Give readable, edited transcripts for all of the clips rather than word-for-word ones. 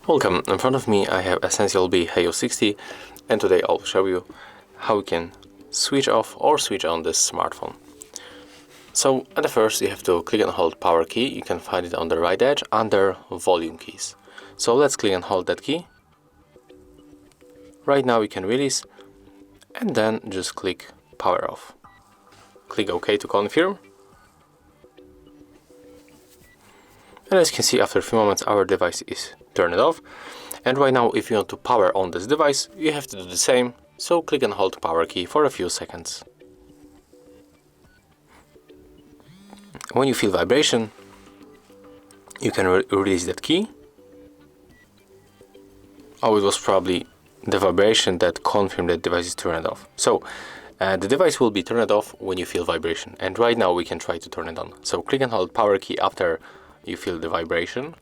Welcome, in front of me I have EssentielB HeYou 60, and today I'll show you how you can switch off or switch on this smartphone. So at the first you have to click and hold power key. You can find it on the right edge under volume keys. So let's click and hold that key. Right now we can release and then just click power off. Click OK to confirm. And as you can see, after a few moments our device is turned off. And right now if you want to power on this device, you have to do the same. So click and hold power key for a few seconds. When you feel vibration, you can release that key. Oh, it was probably the vibration that confirmed that device is turned off. So the device will be turned off when you feel vibration. And right now we can try to turn it on. So click and hold power key after you feel the vibration.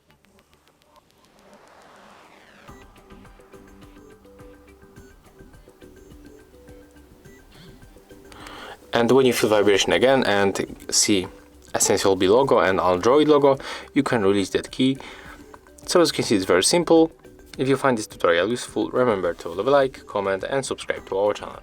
And when you feel vibration again and see EssentielB logo and Android logo, you can release that key. So as you can see, it's very simple. If you find this tutorial useful, remember to leave a like, comment and subscribe to our channel.